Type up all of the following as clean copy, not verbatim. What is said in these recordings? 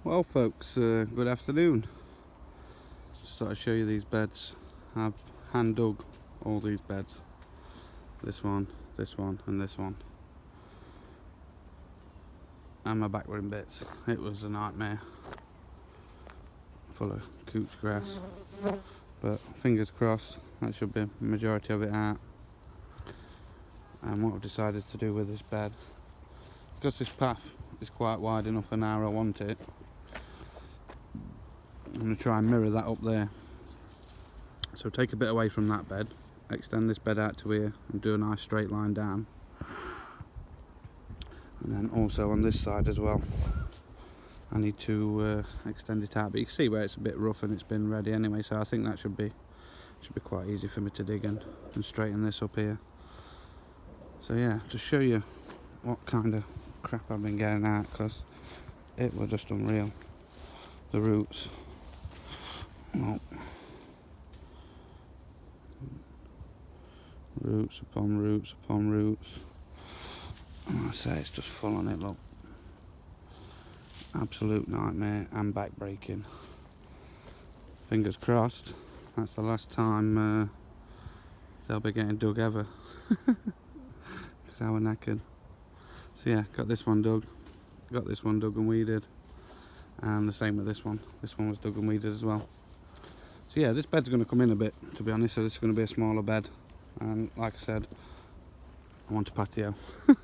Well folks, good afternoon. Just thought I'd show you these beds. I've hand dug all these beds. This one, and this one. And my back were in bits. It was a nightmare. Full of cooch grass. But fingers crossed, that should be the majority of it out. And what I've decided to do with this bed, because this path is quite wide enough and narrow I want it, I'm going to try and mirror that up there. So take a bit away from that bed, extend this bed out to here and do a nice straight line down. And then also on this side as well, I need to extend it out, but you can see where it's a bit rough and it's been ready anyway, so I think that should be quite easy for me to dig and straighten this up here. So yeah, to show you what kind of crap I've been getting out, because it was just unreal. The roots, well, roots upon roots upon roots. And I say it's just full on it, look. Absolute nightmare and back breaking. Fingers crossed, that's the last time they'll be getting dug ever. Because I was knackered. So yeah, got this one dug. Got this one dug and weeded. And the same with this one. This one was dug and weeded as well. So yeah, this bed's going to come in a bit, to be honest, so this is going to be a smaller bed. And like I said, I want a patio. I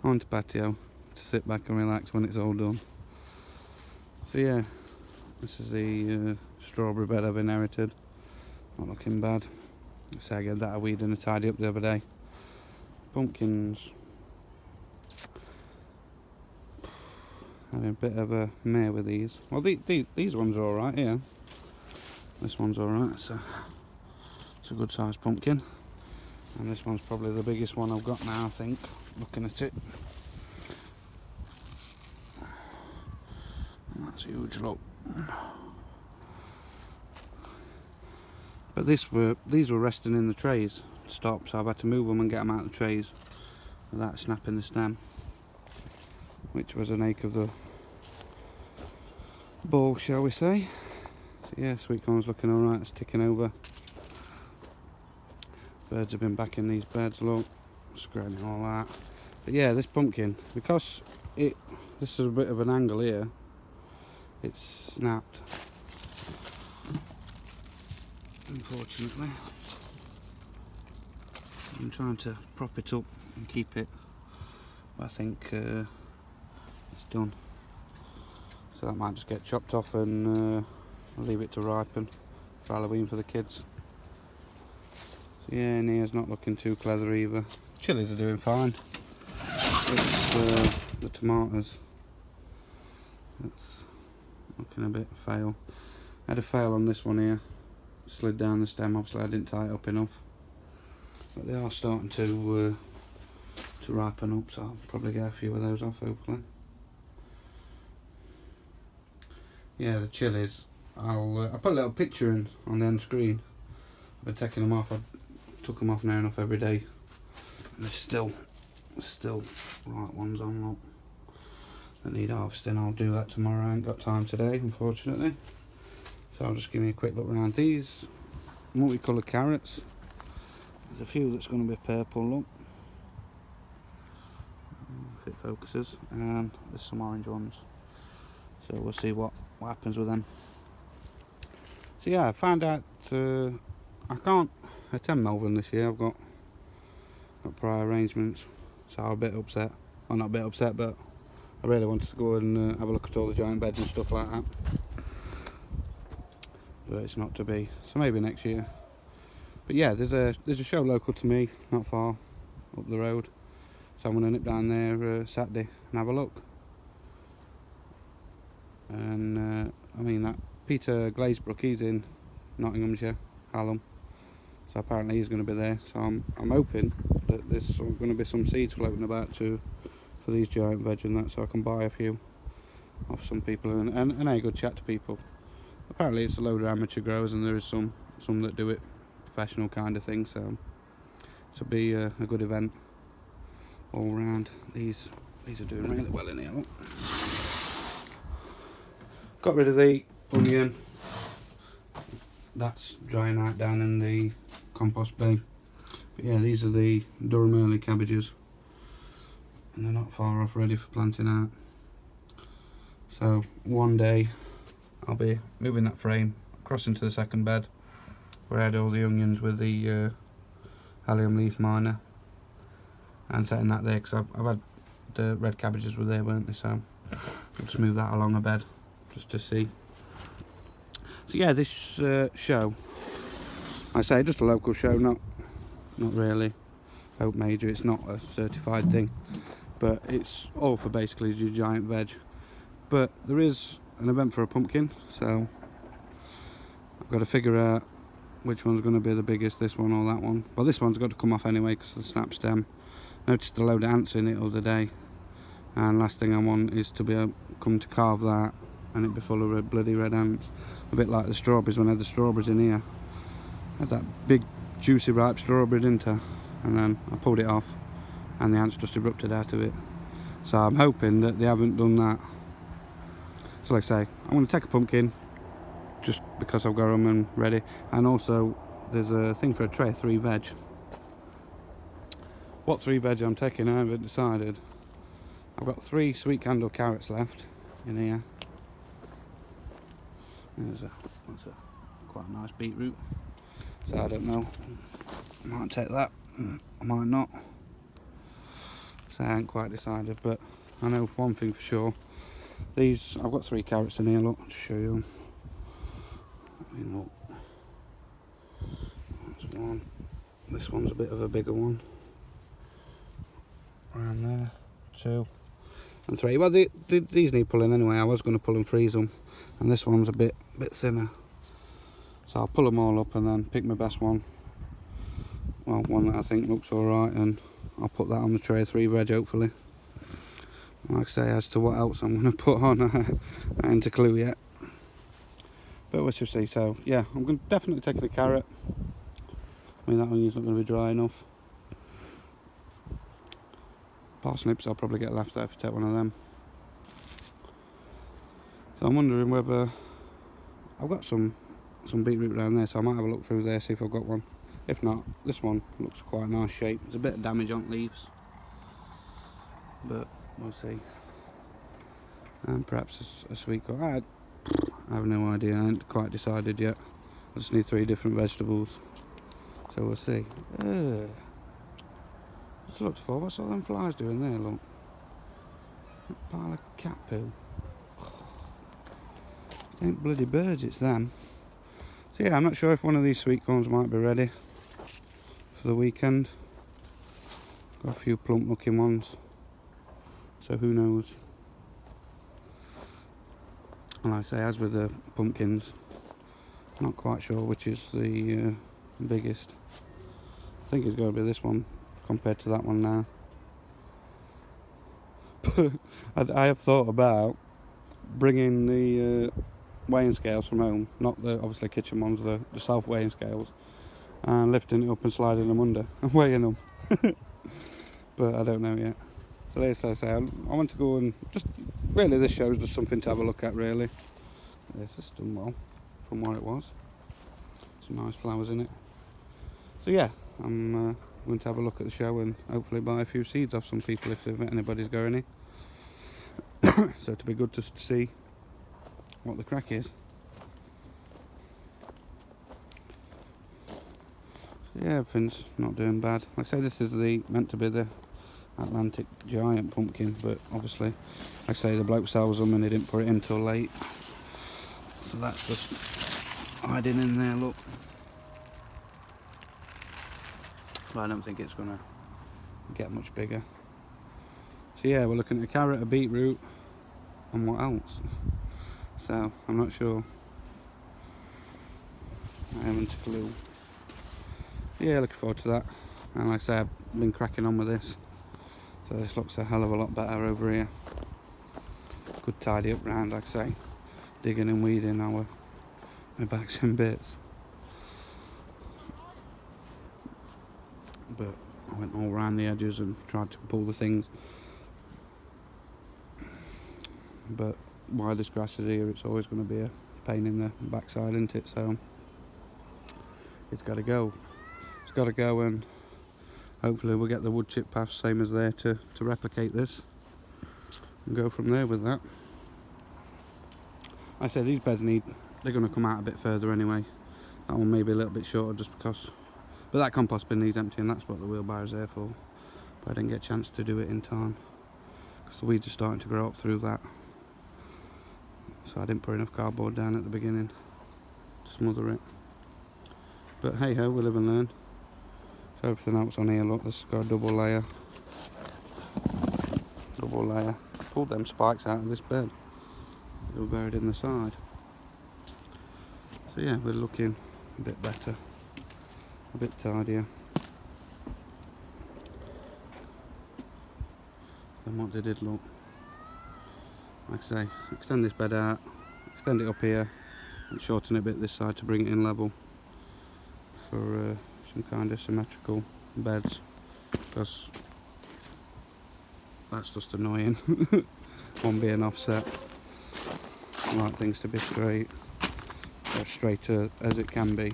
want a patio to sit back and relax when it's all done. So yeah, this is the strawberry bed I've inherited. Not looking bad. So I gave that a weed and a tidy up the other day. Pumpkins, having a bit of a mare with these. Well, these ones are alright, yeah. This one's alright, so it's a good sized pumpkin. And this one's probably the biggest one I've got now, I think, looking at it. And that's huge, look. But these were resting in the trays to stop, so I've had to move them and get them out of the trays without snapping the stem, which was an ache of the ball, shall we say. So yeah, sweet corn's looking alright, it's ticking over. Birds have been back in these beds, look, scratching all that. But yeah, this pumpkin, because this is a bit of an angle here, it's snapped, unfortunately. I'm trying to prop it up and keep it, but I think it's done. So that might just get chopped off and leave it to ripen for Halloween for the kids. So yeah, Nia's not looking too clever either. Chilies are doing fine. It's the tomatoes that's looking a bit fail. I had a fail on this one here. Slid down the stem, obviously I didn't tie it up enough. But they are starting to ripen up, so I'll probably get a few of those off, hopefully. Yeah, the chilies, I'll put a little picture in on the end screen. I've been taking them off. I took them off near enough every day. And there's still right ones on, look, that need harvesting. I'll do that tomorrow. I ain't got time today, unfortunately. So I'll just give you a quick look around. These multicoloured carrots. There's a few that's going to be purple, look. If it focuses. And there's some orange ones. So we'll see what happens with them. So yeah, I found out I can't attend Melbourne this year. I've got prior arrangements. So I'm a bit upset. Well, not a bit upset, but I really wanted to go and have a look at all the giant beds and stuff like that. But it's not to be. So maybe next year. But yeah, there's a show local to me, not far up the road. So I'm going to nip down there Saturday and have a look. And I mean, that Peter Glazebrook, he's in Nottinghamshire, Hallam. So apparently he's going to be there. So I'm hoping that there's going to be some seeds floating about for these giant veg and that, so I can buy a few off some people and have a good chat to people. Apparently it's a load of amateur growers, and there is some that do it professional kind of thing, so it'll be a good event all round. These are doing really well in here, look. got rid of the onion. That's drying out down in the compost bin. But yeah, these are the Durham early cabbages, and they're not far off ready for planting out. So one day I'll be moving that frame across into the second bed where I had all the onions with the allium leaf miner, and setting that there, because I've had the red cabbages were there, weren't they? So I'll just move that along a bed just to see. So yeah, this show, I say just a local show, not really Oak Major. It's not a certified thing, but it's all for basically your giant veg. But there is an event for a pumpkin, so I've got to figure out which one's going to be the biggest, this one or that one. Well, this one's got to come off anyway because of the snap stem. Noticed a load of ants in it the other day, and last thing I want is to be able to come to carve that and it be full of bloody red ants. A bit like the strawberries when I had the strawberries in here. I had that big juicy ripe strawberry, didn't I? And then I pulled it off and the ants just erupted out of it. So I'm hoping that they haven't done that. So like I say, I'm going to take a pumpkin just because I've got them and ready. And also there's a thing for a tray of 3 veg. What 3 veg I'm taking I haven't decided. I've got 3 sweet candle carrots left in here. That's a quite a nice beetroot. So I don't know, I might take that, I might not. So I haven't quite decided, but I know one thing for sure. These, I've got 3 carrots in here, look, I'll show you them. I mean, look. That's one. This one's a bit of a bigger one. Around there. 2 and 3. Well, these need pulling anyway. I was going to pull and freeze them, and this one's a bit thinner. So I'll pull them all up and then pick my best one. Well, one that I think looks alright, and I'll put that on the tray of 3 veg hopefully. Like I say, as to what else I'm going to put on, I ain't a clue yet. But we'll see. So yeah, I'm going to definitely take a carrot. I mean, that onion's not going to be dry enough. Parsnips I'll probably get left there if I take one of them. So I'm wondering whether I've got some beetroot down there, so I might have a look through there, see if I've got one. If not, this one looks quite a nice shape. There's a bit of damage on leaves, but we'll see. And perhaps a sweet corn. I have no idea, I ain't quite decided yet. I just need 3 different vegetables, so we'll see. Just looked for, what's all them flies doing there, look? That pile of cat poo. It ain't bloody birds, it's them. So yeah, I'm not sure if one of these sweet corns might be ready for the weekend. Got a few plump looking ones, so who knows. And like I say, as with the pumpkins, not quite sure which is the biggest. I think it's got to be this one compared to that one now. I have thought about bringing the weighing scales from home, not the obviously kitchen ones, the self weighing scales, and lifting it up and sliding them under and weighing them. But I don't know yet. So as I say, I want to go and just, really this show is just something to have a look at really. It's just done well from where it was. Some nice flowers in it. So yeah, I'm going to have a look at the show and hopefully buy a few seeds off some people if anybody's got any. So it'll be good just to see what the crack is. So yeah, everything's not doing bad. Like I say, this is meant to be the Atlantic giant pumpkin, but obviously, like I say, the bloke sells them and he didn't put it in till late. So that's just hiding in there, look. But I don't think it's going to get much bigger. So yeah, we're looking at a carrot, a beetroot, and what else? So I'm not sure. I haven't a clue. Yeah, looking forward to that. And like I say, I've been cracking on with this. So this looks a hell of a lot better over here. Good tidy up round, like I say. Digging and weeding my back's in bits. But I went all round the edges and tried to pull the things. But why this grass is here. It's always going to be a pain in the backside, isn't it? So it's got to go. It's got to go, and hopefully we'll get the wood chip path same as there to replicate this and go from there with that. I say these beds they're going to come out a bit further anyway. That one may be a little bit shorter just because, but that compost bin needs emptying. That's what the wheelbarrow's there for. But I didn't get a chance to do it in time because the weeds are starting to grow up through that. So I didn't put enough cardboard down at the beginning to smother it. But hey ho, we live and learn. So everything else on here, look, this has got a double layer. Double layer. Pulled them spikes out of this bed. They were buried in the side. So yeah, we're looking a bit better. A bit tidier than what they did look. Like I say, extend this bed out, extend it up here, and shorten it a bit this side to bring it in level for some kind of symmetrical beds, because that's just annoying. One being offset. I like things to be straight, as straight as it can be.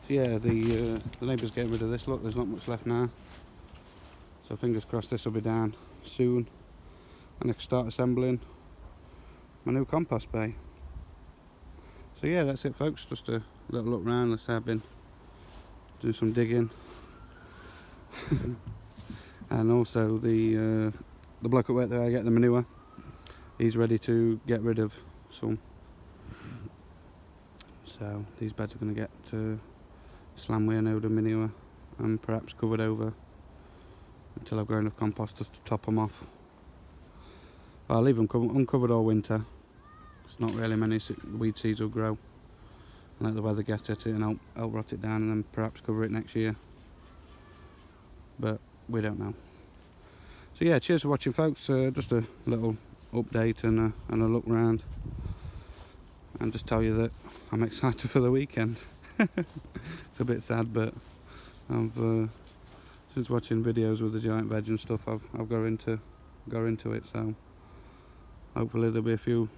So yeah, the neighbour's getting rid of this. Look, there's not much left now. So fingers crossed this will be down soon, and I can start assembling my new compost bay. So yeah, that's it folks, just a little look round. Let's say I've been doing some digging and also the bloke at work there I get the manure, he's ready to get rid of some. So these beds are going to get slammed with a load of manure and perhaps covered over until I've got enough compost just to top them off. I'll leave them uncovered all winter. It's not really many weed seeds will grow, and let the weather get at it and help rot it down, and then perhaps cover it next year, but we don't know. So yeah, cheers for watching folks. Just a little update and a look round, and just tell you that I'm excited for the weekend. It's a bit sad, but I've since watching videos with the giant veg and stuff, I've got into it, so hopefully there'll be a few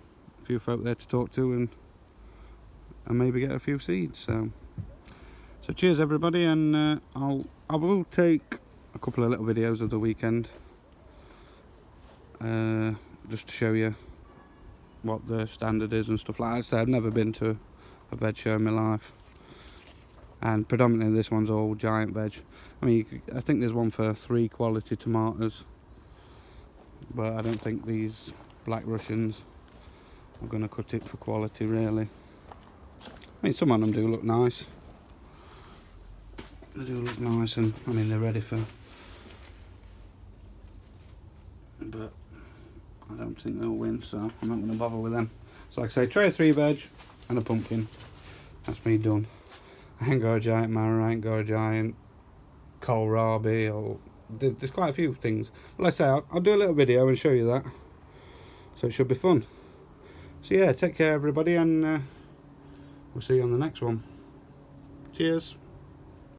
folk there to talk to and maybe get a few seeds. So cheers everybody, and I will take a couple of little videos of the weekend just to show you what the standard is and stuff like that. I said I've never been to a veg show in my life, and predominantly this one's all giant veg. I mean, I think there's one for 3 quality tomatoes, but I don't think these Black Russians are going to cut it for quality really. I mean, some of them do look nice. They do look nice, and I mean they're ready for, but I don't think they'll win, so I'm not going to bother with them. So like I say, tray of 3 veg and a pumpkin. That's me done. I ain't got a giant marrow, I ain't got a giant kohlrabi, or there's quite a few things. But like I say, I'll do a little video and show you that. So it should be fun. So yeah, take care everybody, and we'll see you on the next one. Cheers.